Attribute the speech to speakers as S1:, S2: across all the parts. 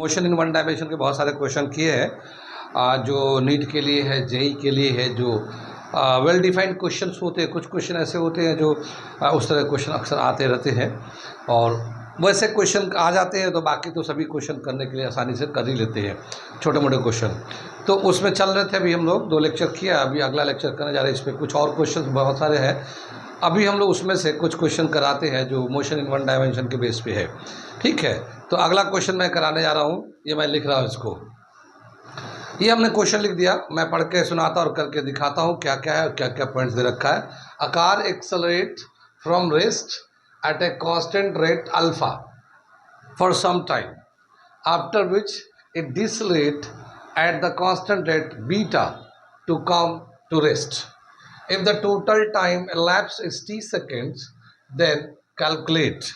S1: Motion in one dimension के बहुत सारे क्वेश्चन किए हैं, जो नीट के लिए है, जेई के लिए है, जो वेल डिफाइंड क्वेश्चंस होते हैं। कुछ क्वेश्चन ऐसे होते हैं जो उस तरह क्वेश्चन अक्सर आते रहते हैं, और वैसे क्वेश्चन आ जाते हैं तो बाकी तो सभी क्वेश्चन करने के लिए आसानी से कर ही लेते हैं, छोटे मोटे क्वेश्चन। तो उसमें चल रहे थे, अभी हम लोग 2 लेक्चर किया, अभी अगला लेक्चर करने जा रहे हैं। इस पर कुछ और क्वेश्चन बहुत सारे हैं, अभी हम लोग उसमें से कुछ क्वेश्चन कराते हैं जो मोशन इन वन डायमेंशन के बेस पे है। ठीक है, तो अगला क्वेश्चन मैं कराने जा रहा हूँ, ये मैं लिख रहा हूँ इसको। ये हमने क्वेश्चन लिख दिया, मैं पढ़ के सुनाता और करके दिखाता हूँ क्या क्या है और क्या क्या पॉइंट्स दे रखा है। A car accelerate from rest at a constant rate alpha for some time, after which it decelerate at the constant rate beta to come to rest. If the total time elapsed is t seconds, then calculate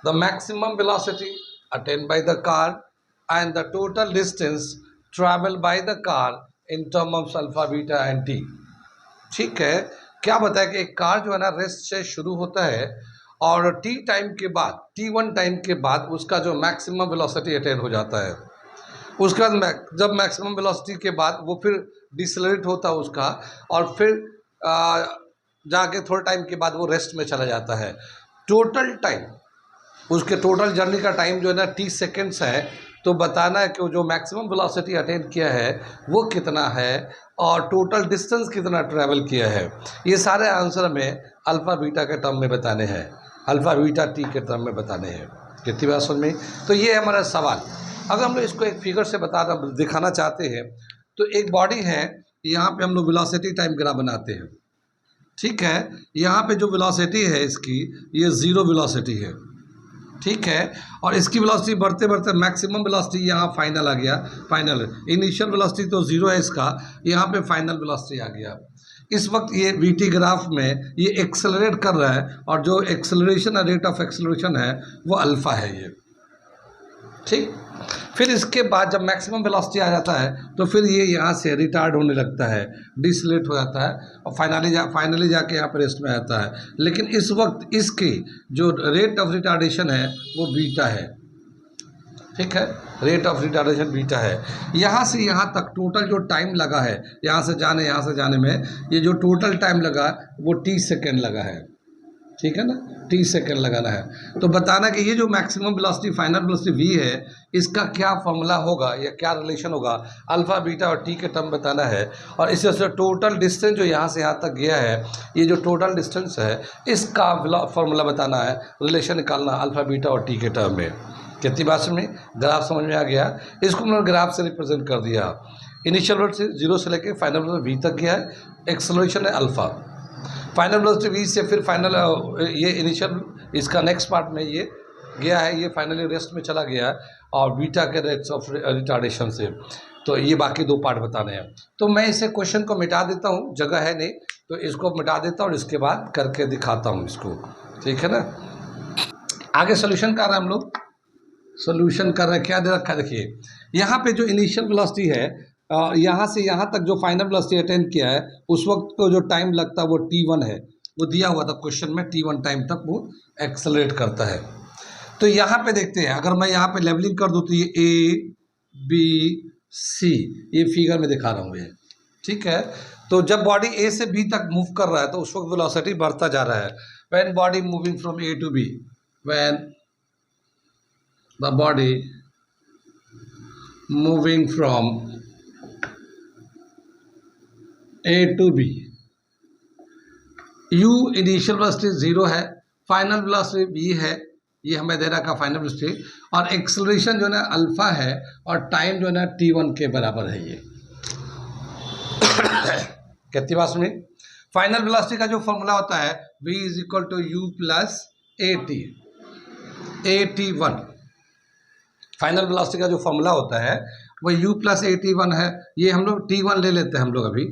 S1: the maximum velocity attained by the car and the total distance traveled by the car in terms of alpha, beta and t. ठीक है, क्या बताया कि एक car जो है ना rest से शुरू होता है और टी टाइम के बाद, t1 टाइम के बाद उसका जो मैक्सिमम वेलोसिटी अटेन हो जाता है। उसके बाद जब मैक्सिमम वेलोसिटी के बाद वो फिर डिसलेट होता है उसका, और फिर जाके थोड़े टाइम के बाद वो रेस्ट में चला जाता है। टोटल टाइम, उसके टोटल जर्नी का टाइम जो है ना t सेकेंड्स है, तो बताना है कि जो मैक्सिमम वेलोसिटी अटेन किया है वो कितना है और टोटल डिस्टेंस कितना ट्रैवल किया है। ये सारे आंसर हमें अल्फ़ा बीटा के टर्म में बताने हैं, अल्फ़ा बीटा टी के टर्म में बताने हैं। कितनी बात समझ में? तो ये है हमारा सवाल। अगर हम लोग इसको एक फिगर से दिखाना चाहते हैं, तो एक बॉडी है, यहाँ पे हम लोग वेलोसिटी टाइम ग्राफ बनाते हैं। ठीक है, यहाँ पे जो वेलोसिटी है इसकी, ये 0 वेलोसिटी है। ठीक है, और इसकी वेलोसिटी बढ़ते बढ़ते मैक्सिमम वेलोसिटी यहाँ फाइनल आ गया। फाइनल इनिशियल वेलोसिटी तो 0 है इसका, यहाँ पे फाइनल वेलोसिटी आ गया। इस वक्त ये वीटी ग्राफ में ये एक्सेलरेट कर रहा है, और जो एक्सेलरेशन रेट ऑफ एक्सेलरेशन है वो अल्फ़ा है ये। ठीक, फिर इसके बाद जब मैक्सिमम वेलोसिटी आ जाता है तो फिर ये यहाँ से रिटार्ड होने लगता है, डिसलेट हो जाता है, और फाइनली जाके यहाँ पर रेस्ट में आता है। लेकिन इस वक्त इसकी जो रेट ऑफ रिटार्डेशन है वो बीटा है। ठीक है, रेट ऑफ रिटार्डेशन बीटा है। यहाँ से यहाँ तक टोटल जो टाइम लगा है, यहाँ से जाने में ये जो टोटल टाइम लगा वो t सेकेंड लगा है। ठीक है ना, t सेकेंड लगाना है। तो बताना कि ये जो maximum velocity final velocity v है, इसका क्या फॉर्मूला होगा या क्या रिलेशन होगा, अल्फ़ा बीटा और t के टर्म बताना है। और इसी तरह से टोटल डिस्टेंस जो यहाँ से यहाँ तक गया है, ये जो टोटल डिस्टेंस है इसका फॉर्मूला बताना है, रिलेशन निकालना अल्फ़ा बीटा और t के टर्म में। कितनी बात में ग्राफ समझ में आ गया? इसको हमने ग्राफ से रिप्रेजेंट कर दिया। इनिशियल वेलोसिटी 0 से लेकर फाइनल वेलोसिटी v तक गया है, एक्सेलरेशन है अल्फ़ा। फाइनल वेलोसिटी v से फिर फाइनल ये इनिशियल इसका नेक्स्ट पार्ट में ये गया है, ये फाइनली रेस्ट में चला गया है, और बीटा के रेट्स ऑफ रिटार्डेशन से। तो ये बाकी 2 पार्ट बताने हैं। तो मैं इसे क्वेश्चन को मिटा देता हूँ, जगह है नहीं तो इसको मिटा देता हूँ और इसके बाद करके दिखाता हूँ इसको। ठीक है ना, आगे सोल्यूशन कर रहे हैं हम लोग, सोल्यूशन कर रहे हैं। क्या दे रखा है देखिए, यहाँ पे जो इनिशियल वेलोसिटी है, यहाँ से यहाँ तक जो फाइनल वेलोसिटी अटेन किया है, उस वक्त को जो टाइम लगता है वो t1 है, वो दिया हुआ था क्वेश्चन में। t1 टाइम तक वो एक्सेलरेट करता है। तो यहाँ पे देखते हैं, अगर मैं यहाँ पे लेवलिंग कर दूँ तो ये a b c, ये फिगर में दिखा रहा हूँ ये। ठीक है, तो जब बॉडी a से b तक मूव कर रहा है तो उस वक्त वेलोसिटी बढ़ता जा रहा है। When body moving from a to b, when the body moving from A to B, U initial velocity 0 है, फाइनल वेलोसिटी V है, ये हमें दे रखा फाइनल वेलोसिटी, और एक्सेलरेशन जो है ना अल्फ़ा है, और टाइम जो है ना t1 के बराबर है ये। कितनी बात सुनी? फाइनल वेलोसिटी का जो फॉर्मूला होता है v is equal to u plus at1। Final velocity का जो फॉर्मूला होता है वो u प्लस at1 है। ये हम लोग t1 ले लेते हैं, हम लोग अभी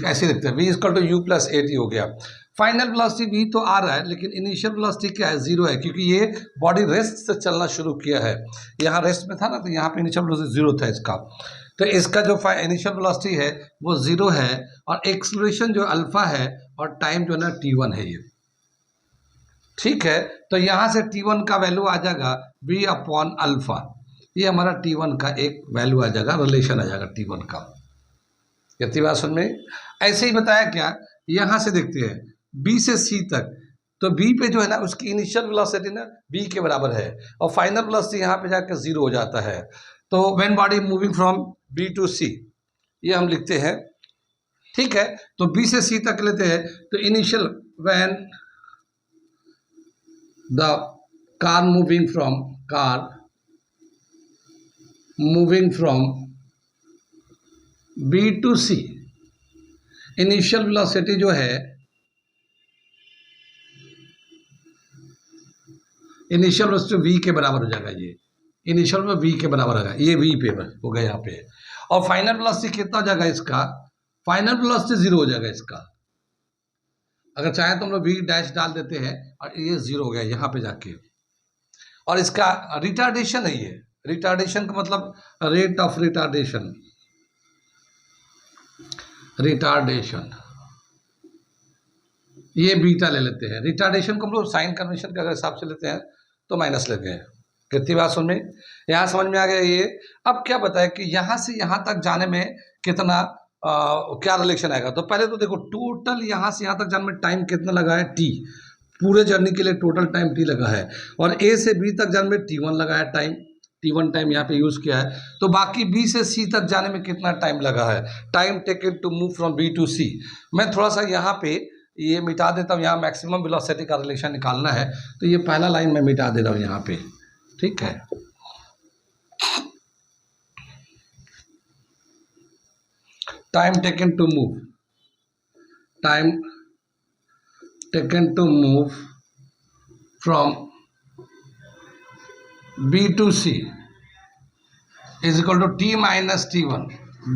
S1: ऐसे लिखते हैं, v equal to u plus at हो गया। फाइनल वेलोसिटी v तो आ रहा है, लेकिन इनिशियल वेलोसिटी क्या है? 0 है, क्योंकि ये बॉडी रेस्ट से चलना शुरू किया है। यहाँ रेस्ट में था ना, तो यहाँ पे इनिशियल वेलोसिटी 0 था इसका। तो इसका जो इनिशियल वेलोसिटी है वो 0 है, और एक्सेलरेशन जो अल्फ़ा है, और टाइम जो है ना t1 है ये। ठीक है, तो यहाँ से t1 का वैल्यू आ जाएगा v अपॉन अल्फ़ा। ये हमारा T1 का एक वैल्यू आ जाएगा, रिलेशन आ जाएगा T1 का। कितनी बात समझ में? ऐसे ही बताया क्या, यहाँ से देखते हैं B से C तक, तो B पे जो है ना उसकी इनिशियल वेलोसिटी ना B के बराबर है और फाइनल वेलोसिटी यहाँ पे जाकर 0 हो जाता है। तो when body moving from B to C, ये हम लिखते हैं, ठीक है। तो B से C तक लेते हैं, तो initial when the car moving from B to C, initial velocity जो है, इनिशियल वेलोसिटी V के बराबर हो जाएगा। ये इनिशियल में V के बराबर होगा, ये V पे हो गया यहाँ पे। और फाइनल वेलोसिटी कितना हो जाएगा इसका, फाइनल वेलोसिटी 0 हो जाएगा इसका। अगर चाहे तो हम लोग V डैश डाल देते हैं और ये 0 हो गया यहाँ पे जाके। और इसका रिटार्डेशन है, ये रिटार्डेशन का मतलब रेट ऑफ रिटार्डेशन, ये बीटा ले लेते हैं। रिटार्डेशन को हम लोग साइन कन्वेंशन के अगर हिसाब से लेते हैं तो माइनस लेते हैं। कितनी बात समझ में, यहाँ समझ में आ गया ये। अब क्या बताया कि यहाँ से यहाँ तक जाने में कितना क्या रिलेशन आएगा। तो पहले तो देखो टोटल यहाँ से यहाँ तक जाने में टाइम कितना लगा है, T, पूरे जर्नी के लिए टोटल टाइम T लगा है। और A से B तक जाने में T1 लगा है टाइम, T1 टाइम यहाँ पे यूज किया है। तो बाकी B से C तक जाने में कितना टाइम लगा है, time taken to move from B to C। मैं थोड़ा सा यहाँ पे ये मिटा देता हूँ, यहाँ मैक्सिमम वेलोसिटी का रिलेशन निकालना है, तो ये पहला लाइन मैं मिटा दे रहा हूँ यहाँ पे, ठीक है। Time taken to move from B to C is equal to T minus T1,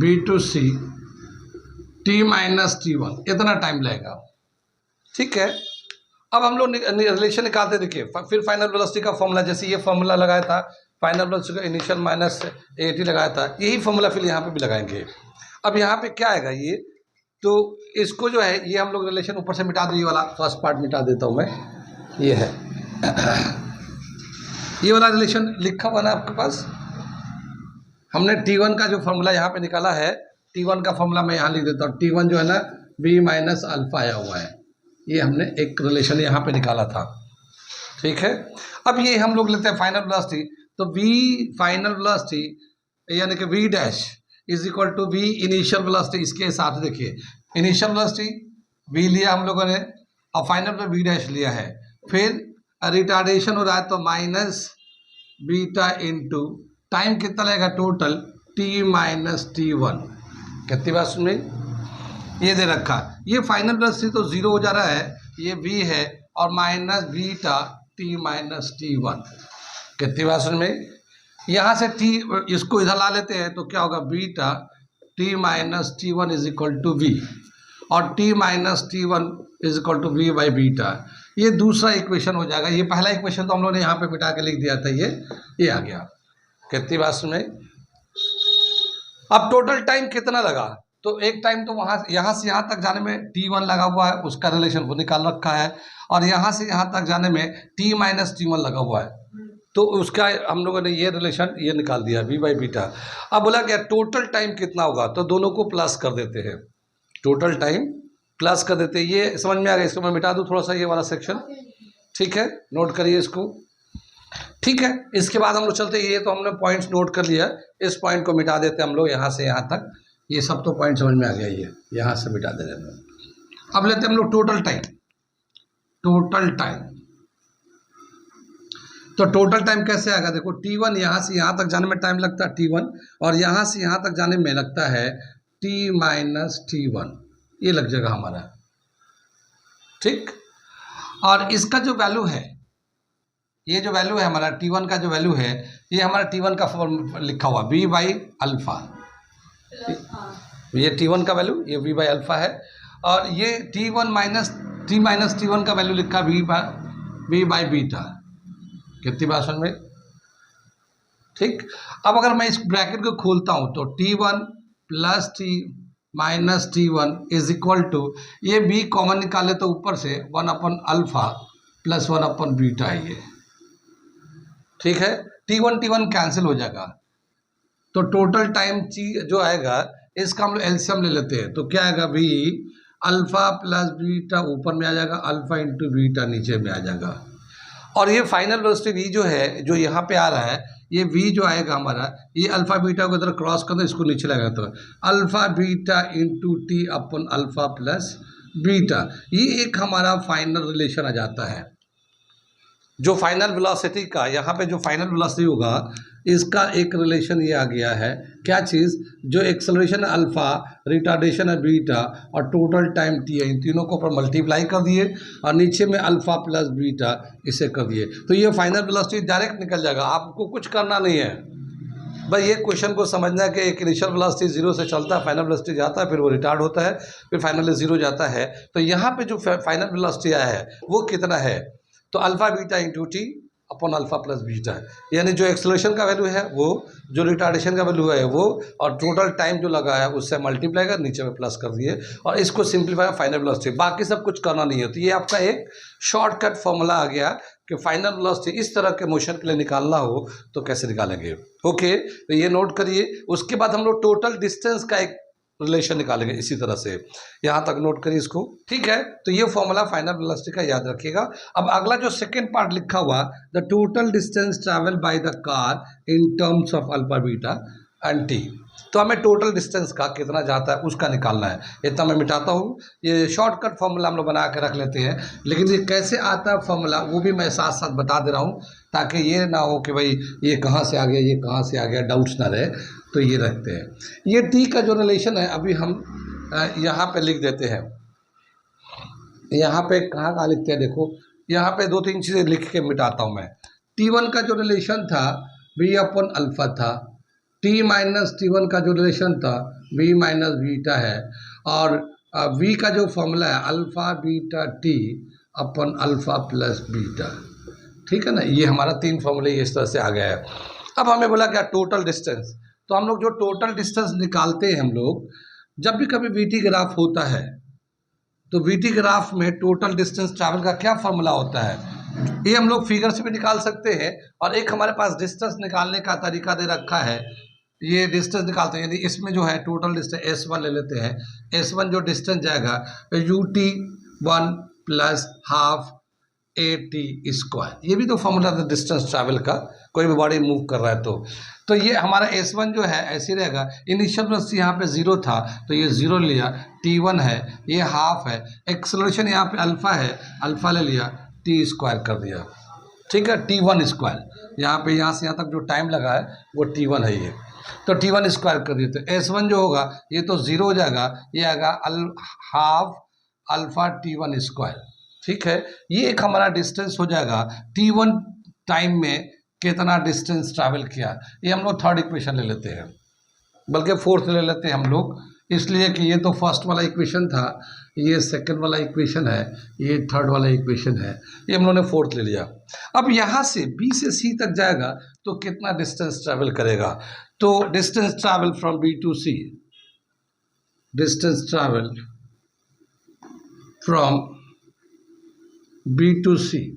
S1: B to C T minus T1, इतना टाइम लगेगा, ठीक है। अब हम लोग रिलेशन निकालते, देखिए फिर फाइनल वेलोसिटी का फॉर्मूला, जैसे ये फॉर्मूला लगाया था फाइनल वेलोसिटी का, इनिशियल माइनस AT लगाया था, यही फॉर्मूला फिर यहाँ पे भी लगाएंगे। अब यहाँ पे क्या आएगा ये, तो इसको जो है ये हम लोग रिलेशन ऊपर से मिटा दें, ये वाला फर्स्ट पार्ट मिटा देता हूँ मैं, ये है ये वाला रिलेशन लिखा हुआ ना आपके पास। हमने T1 का जो फॉर्मूला यहाँ पे निकाला है, T1 का फॉर्मूला मैं यहाँ लिख देता हूँ। T1 जो है ना B माइनस अल्फा आया हुआ है, ये हमने एक रिलेशन यहाँ पे निकाला था, ठीक है। अब ये हम लोग लेते हैं फाइनल वेलोसिटी, तो V फाइनल वेलोसिटी यानी कि V dash is equal to V initial velocity. इसके हिसाब से देखिए इनिशियल वेलोसिटी V लिया हम लोगों ने और फाइनल में V डैश लिया है, फिर रिटार्डेशन हो रहा है तो माइनस बीटा इंटू टाइम कितना लगेगा टोटल T माइनस T1। कितनी बात सुन में, ये दे रखा, ये फाइनल वेलोसिटी तो 0 हो जा रहा है, ये V है और minus beta T minus T1। कितनी बात सुन में, यहाँ से T इसको इधर ला लेते हैं तो क्या होगा, beta T minus T1 is equal to V और T minus T1 is equal to V by beta. ये दूसरा इक्वेशन हो जाएगा। ये पहला इक्वेशन तो हम लोगों ने यहाँ पे मिटा के लिख दिया था, ये आ गया। कितनी बात सुन में, अब टोटल टाइम कितना लगा, तो एक टाइम तो वहाँ यहाँ से यहाँ तक जाने में T1 लगा हुआ है, उसका रिलेशन वो निकाल रखा है, और यहाँ से यहाँ तक जाने में T माइनस T1 लगा हुआ है, तो उसका हम लोगों ने ये रिलेशन ये निकाल दिया V बाई बीटा। अब बोला क्या टोटल टाइम कितना होगा, तो दोनों को प्लस कर देते हैं, टोटल टाइम प्लस कर देते हैं। ये समझ में आ गया, इसको मैं मिटा दूँ थोड़ा सा ये वाला सेक्शन, ठीक है, नोट करिए इसको, ठीक है। इसके बाद हम लोग चलते, ये तो हमने पॉइंट्स नोट कर लिया, इस पॉइंट को मिटा देते हम लोग यहाँ से यहाँ तक, ये सब तो पॉइंट समझ में आ गया, ये यहाँ से मिटा दे रहे हैं। अब लेते हैं हम लोग टोटल टाइम, तो टोटल टाइम कैसे आएगा, देखो T1 यहाँ से यहाँ तक जाने में टाइम लगता है T1, और यहाँ से यहाँ तक जाने में लगता है T माइनस T1, ये लग जाएगा हमारा, ठीक। और इसका जो वैल्यू है, ये जो वैल्यू है हमारा T1 का जो वैल्यू है, ये हमारा T1 का फॉर्म लिखा हुआ V बाई अल्फा, ये T1 का वैल्यू ये V बाई अल्फा है, और ये T1 माइनस T1 का वैल्यू लिखा V बाई बीटा। कितनी बात समझ में, ठीक। अब अगर मैं इस ब्रैकेट को खोलता हूँ तो T1 plus T minus T1 is equal to, ये B कॉमन निकाले तो ऊपर से 1 upon alpha plus 1 upon beta है ये, ठीक है। T1 कैंसिल हो जाएगा, तो टोटल टाइम जो आएगा इसका हम लोग एलसीएम ले लेते हैं, तो क्या आएगा v अल्फा प्लस बीटा ऊपर में आ जाएगा, अल्फा इंटू बीटा नीचे में आ जाएगा। और ये फाइनल वेलोसिटी v जो है, जो यहाँ पे आ रहा है, ये v जो आएगा हमारा, ये अल्फा बीटा को इधर क्रॉस कर दो, इसको नीचे लगाए तो अल्फा बीटा इंटू टी अपन अल्फा प्लस बीटा, ये एक हमारा फाइनल रिलेशन आ जाता है। जो फाइनल वेलोसिटी का यहाँ पे जो फाइनल वेलोसिटी होगा इसका एक रिलेशन ये आ गया है, क्या चीज़, जो एक्सेलरेशन अल्फा, रिटार्डेशन है बीटा और टोटल टाइम टी है, इन तीनों को ऊपर मल्टीप्लाई कर दिए और नीचे में अल्फा प्लस बीटा इसे कर दिए, तो ये फाइनल वेलोसिटी डायरेक्ट निकल जाएगा, आपको कुछ करना नहीं है। बस ये क्वेश्चन को समझना है कि एक इनिशियल वेलोसिटी जीरो से चलता है, फाइनल वेलोसिटी जाता है, फिर वो रिटार्ड होता है, फिर फाइनली जीरो जाता है। तो यहाँ पे जो फाइनल वेलोसिटी आया है वो कितना है, तो alpha beta into T upon alpha plus beta है, यानी जो एक्सेलरेशन का वैल्यू है वो, जो रिटार्डेशन का वैल्यू है वो, और टोटल टाइम जो लगा है उससे मल्टीप्लाई कर नीचे में प्लस कर दिए और इसको सिंप्लीफाई फाइनल वेलोसिटी, बाकी सब कुछ करना नहीं है। तो ये आपका एक शॉर्टकट फॉर्मूला आ गया कि फाइनल वेलोसिटी इस तरह के मोशन के लिए निकालना हो तो कैसे निकालेंगे। ओके, तो ये नोट करिए। उसके बाद हम लोग टोटल डिस्टेंस का एक रिलेशन निकालेंगे इसी तरह से, यहाँ तक नोट करिए इसको, ठीक है। तो ये फॉर्मूला फाइनल वेलोसिटी का याद रखिएगा। अब अगला जो सेकंड पार्ट लिखा हुआ, the total distance travel by the car in terms of alpha beta and T, तो हमें टोटल डिस्टेंस का कितना जाता है उसका निकालना है। इतना मैं मिटाता हूँ, ये शॉर्टकट फॉर्मूला हम लोग बना के रख लेते हैं, लेकिन ये कैसे आता है फॉर्मूला वो भी मैं साथ साथ बता दे रहा हूँ, ताकि ये ना हो कि भाई ये कहाँ से आ गया, ये कहाँ से आ गया, डाउट्स ना रहे। तो ये रखते हैं, ये टी का जो रिलेशन है अभी हम यहाँ पे लिख देते हैं। यहाँ पे कहाँ लिखते हैं, देखो यहाँ पे दो तीन चीज़ें लिख के मिटाता हूँ मैं। T1 का जो रिलेशन था v अपन अल्फा था, T माइनस T1 का जो रिलेशन था v माइनस बीटा है, और v का जो फॉर्मूला है अल्फा बीटा t अपन अल्फा प्लस बीटा, ठीक है ना। ये हमारा तीन फॉर्मूले इस तरह से आ गया है। अब हमें बोला क्या, टोटल डिस्टेंस, तो हम लोग जो टोटल डिस्टेंस निकालते हैं, हम लोग जब भी कभी वीटी ग्राफ होता है तो वीटी ग्राफ में टोटल डिस्टेंस ट्रैवल का क्या फॉर्मूला होता है, ये हम लोग फिगर से भी निकाल सकते हैं, और एक हमारे पास डिस्टेंस निकालने का तरीका दे रखा है, ये डिस्टेंस निकालते हैं। यदि इसमें जो है टोटल डिस्टेंस S1 ले लेते हैं, S1 जो डिस्टेंस जाएगा UT1 plus half AT square, ये भी तो फॉर्मूला था डिस्टेंस ट्रैवल का, कोई भी बॉडी मूव कर रहा है तो ये हमारा S1 जो है ऐसे रहेगा। इनिशियल वेलोसिटी यहाँ पे जीरो था तो ये जीरो लिया, T1 है, ये हाफ है, एक्सेलरेशन यहाँ पे अल्फा है, अल्फा ले लिया, T स्क्वायर कर दिया, ठीक है, T1 स्क्वायर, यहाँ पे यहाँ से यहाँ तक जो टाइम लगा है वो T1 है, ये तो T1 स्क्वायर कर दिए। तो S1 जो होगा ये तो जीरो हो जाएगा, ये आएगा हाफ अल्फा T1 स्क्वायर, ठीक है। ये एक हमारा डिस्टेंस हो जाएगा, T1 टाइम में कितना डिस्टेंस ट्रैवल किया, ये हम लोग थर्ड इक्वेशन ले लेते हैं, बल्कि फोर्थ ले लेते हैं हम लोग, इसलिए कि ये तो फर्स्ट वाला इक्वेशन था, ये सेकंड वाला इक्वेशन है, ये थर्ड वाला इक्वेशन है, ये हम लोगों ने फोर्थ ले लिया। अब यहाँ से B से C तक जाएगा तो कितना डिस्टेंस ट्रैवल करेगा, तो distance travel from B to C, distance travel from B to C,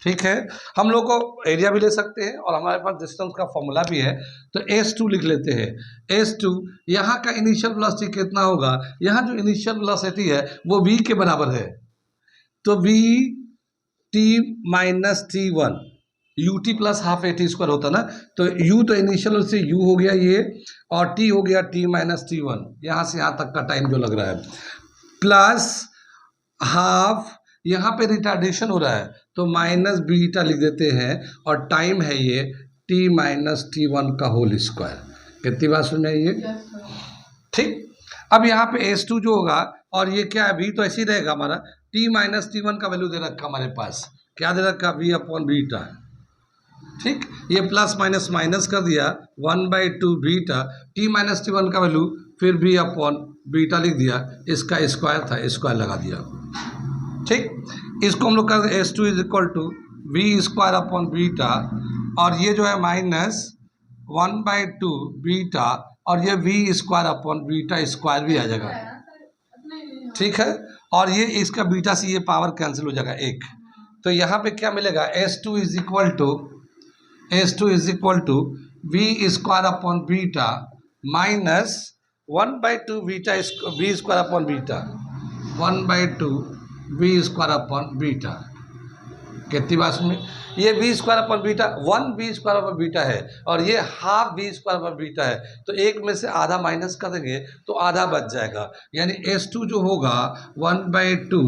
S1: ठीक है। हम लोग को एरिया भी ले सकते हैं और हमारे पास डिस्टेंस का फॉर्मूला भी है, तो S2 लिख लेते हैं। S2 यहाँ का इनिशियल वेलोसिटी कितना होगा, यहाँ जो इनिशियल वेलोसिटी है वो v के बराबर है, तो v t minus T1 ut plus half AT square होता ना, तो u तो इनिशियल से u हो गया ये, और t हो गया t माइनस T1, यहाँ से यहाँ तक का टाइम जो लग रहा है, प्लस हाफ यहाँ पे रिटार्डेशन हो रहा है तो माइनस बीटा लिख देते हैं, और टाइम है ये T माइनस T1 का होल स्क्वायर। कितनी बात सुन रही है, ठीक। अब यहाँ पे S2 जो होगा, और ये क्या है v तो ऐसे ही रहेगा हमारा, T माइनस T1 का वैल्यू दे रखा हमारे पास, क्या दे रखा, v अपॉन बीटा, ठीक। ये प्लस माइनस माइनस कर दिया, 1/2 बीटा, T माइनस T1 का वैल्यू, फिर v अपॉन बीटा लिख दिया, इसका स्क्वायर था, स्क्वायर लगा दिया, ठीक। इसको हम लोग कर S2 is equal to V square upon beta, और ये जो है माइनस 1/2 बीटा, और ये v square upon beta square भी आ जाएगा, ठीक है। और ये इसका बीटा से ये पावर कैंसिल हो जाएगा एक, तो यहाँ पे क्या मिलेगा, S2 is equal to S2 is equal to V square upon beta minus 1/2 beta V square upon beta 1/2 V square upon beta. कितनी बात में ये V square upon beta 1 V square upon beta है और ये half V square upon beta है, तो एक में से आधा माइनस कर देंगे तो आधा बच जाएगा, यानी S2 जो होगा 1/2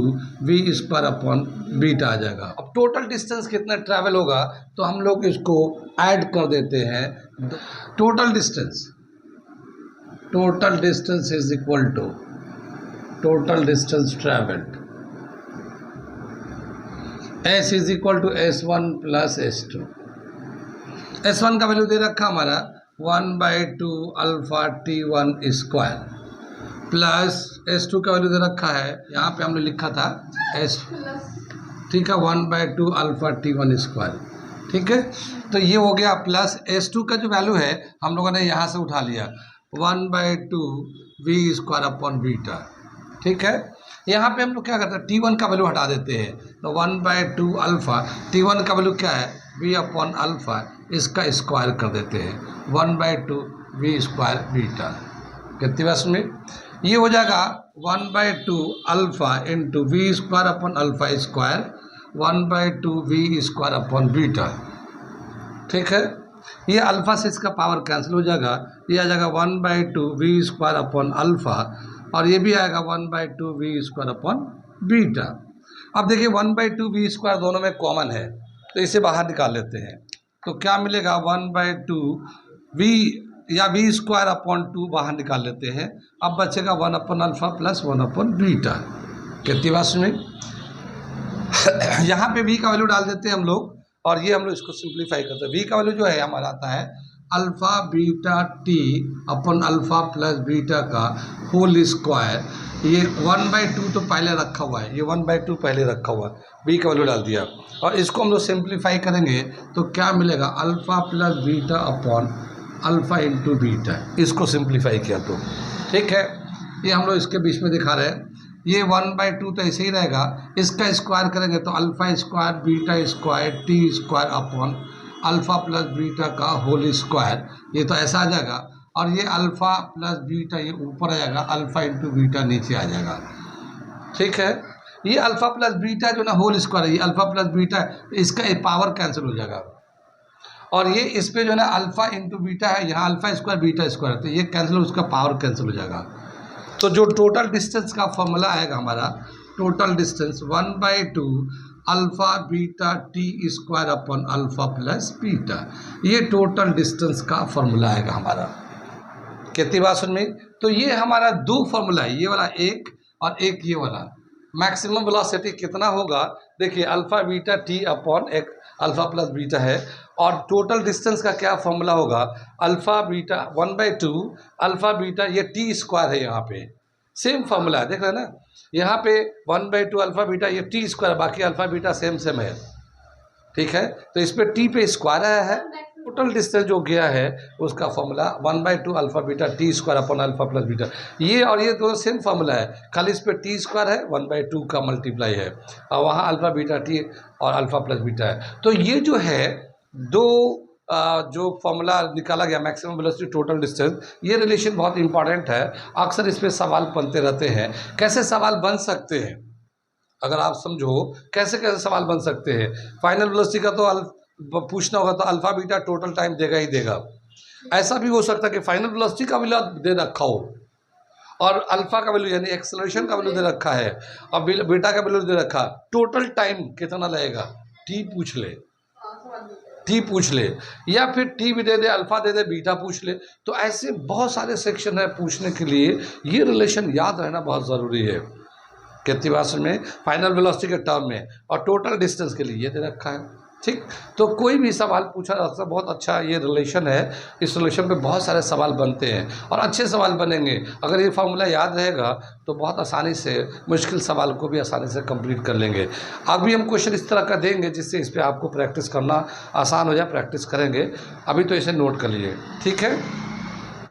S1: वी स्क्वायर अपॉन बीटा आ जाएगा। अब टोटल डिस्टेंस कितना ट्रैवल होगा तो हम लोग इसको ऐड कर देते हैं। Total distance is equal to total distance travelled S is equal to S1 plus S2। S1 का वैल्यू दे रखा हमारा 1/2 alpha T1 square plus S2 का वैल्यू दे रखा है, यहाँ पे हमने लिखा था S, ठीक है, 1/2 अल्फा T1 स्क्वायर, ठीक है। तो ये हो गया प्लस S2 का जो वैल्यू है हम लोगों ने यहाँ से उठा लिया 1/2 वी स्क्वायर अपॉन बीटा, ठीक है। यहाँ पे हम लोग क्या करते हैं T1 का वैल्यू हटा देते हैं, तो 1/2 अल्फा T1 का वैल्यू क्या है V अपॉन अल्फा, इसका स्क्वायर कर देते हैं 1/2 वी स्क्वायर बीटा। कितनी बात में ये हो जाएगा 1/2 alpha into V square upon alpha square 1/2 V square upon beta, ठीक है। ये अल्फा से इसका पावर कैंसिल हो जाएगा, ये आ जाएगा 1/2 वी स्क्वायर अपॉन अल्फा और ये भी आएगा 1/2 वी स्क्वायर अपॉन बीटा। अब देखिए 1/2 वी स्क्वायर दोनों में कॉमन है तो इसे बाहर निकाल लेते हैं, तो क्या मिलेगा 1/2 वी या वी स्क्वायर अपॉन 2 बाहर निकाल लेते हैं। अब बचेगा 1 upon alpha plus 1 upon beta. कितनी बात सुनी, यहाँ पे वी का वैल्यू डाल देते हैं हम लोग और ये हम लोग इसको सिंप्लीफाई करते हैं। वी का वैल्यू जो है हमारा आता है अल्फा बीटा टी अपन अल्फा प्लस बीटा का होल स्क्वायर। ये 1/2 तो पहले रखा हुआ है, ये 1/2 पहले रखा हुआ है, बी का वैल्यू डाल दिया और इसको हम लोग सिंप्लीफाई करेंगे तो क्या मिलेगा alpha plus beta upon alpha into beta. इसको सिंप्लीफाई किया तो ठीक है, ये हम लोग इसके बीच में दिखा रहे हैं। ये 1/2 तो ऐसे ही रहेगा, इसका स्क्वायर करेंगे तो alpha square beta square T square upon alpha plus beta का होल स्क्वायर। ये तो ऐसा आ जाएगा और ये अल्फा प्लस बीटा ये ऊपर आ जाएगा, अल्फा इंटू बीटा नीचे आ जाएगा। ठीक है, ये अल्फा प्लस बीटा जो ना होल स्क्वायर है, ये अल्फा प्लस बीटा इसका पावर कैंसिल हो जाएगा और ये इस पे जो है ना अल्फा इंटू बीटा है, यहाँ अल्फा स्क्वायर बीटा स्क्वायर, तो ये कैंसिल, उसका पावर कैंसिल हो जाएगा। तो जो टोटल डिस्टेंस का फॉर्मूला आएगा हमारा, total distance 1/2 alpha beta T square upon alpha plus beta, ये टोटल डिस्टेंस का फॉर्मूला आएगा हमारा। कितनी बात सुन में, तो ये हमारा दो फॉर्मूला है, ये वाला एक और एक ये वाला। मैक्सिमम वेलोसिटी कितना होगा, देखिए अल्फा बीटा टी अपॉन एक अल्फा प्लस बीटा है और टोटल डिस्टेंस का क्या फॉर्मूला होगा, अल्फा बीटा 1/2 अल्फा बीटा, ये टी स्क्वायर है, यहाँ पे सेम फॉर्मूला है, देख रहे हैं ना, यहाँ पे 1/2 अल्फा बीटा, ये टी स्क्वायर, बाकी अल्फा बीटा सेम सेम है। ठीक है, तो इस पर टी पे स्क्वायर आया है, टोटल डिस्टेंस जो गया है उसका formula 1/2 alpha beta T square upon alpha plus beta. ये और ये दोनों सेम फॉर्मूला है, खाली इस पर टी स्क्वायर है, 1/2 का मल्टीप्लाई है और वहाँ अल्फा बीटा टी और अल्फा प्लस बीटा है। तो ये जो है दो जो फॉर्मूला निकाला गया मैक्सिमम वेलोसिटी टोटल डिस्टेंस, ये रिलेशन बहुत इंपॉर्टेंट है, अक्सर इस पर सवाल बनते रहते हैं। कैसे सवाल बन सकते हैं, अगर आप समझो कैसे कैसे सवाल बन सकते हैं। फाइनल वेलोसिटी का तो पूछना होगा तो अल्फा बीटा टोटल टाइम देगा ही देगा। ऐसा भी हो सकता है कि फाइनल वेलोसिटी का वैल्यू दे रखा हो और अल्फा का वैल्यू यानी एक्सेलरेशन का वैल्यू दे रखा है और बीटा का वैल्यू दे रखा, टोटल टाइम कितना लगेगा टी पूछ ले, टी पूछ ले, या फिर टी भी दे दे, अल्फा दे दे, बीटा पूछ ले। तो ऐसे बहुत सारे सेक्शन है पूछने के लिए, ये रिलेशन याद रहना बहुत ज़रूरी है। कितनी बात में फाइनल वेलोसिटी के टर्म में और टोटल डिस्टेंस के लिए ये दे रखा है। ठीक, तो कोई भी सवाल पूछा जाता है, बहुत अच्छा ये रिलेशन है, इस रिलेशन पे बहुत सारे सवाल बनते हैं और अच्छे सवाल बनेंगे। अगर ये फार्मूला याद रहेगा तो बहुत आसानी से मुश्किल सवाल को भी आसानी से कंप्लीट कर लेंगे। अभी हम क्वेश्चन इस तरह का देंगे जिससे इस पर आपको प्रैक्टिस करना आसान हो जाए, प्रैक्टिस करेंगे। अभी तो इसे नोट कर लीजिए, ठीक है।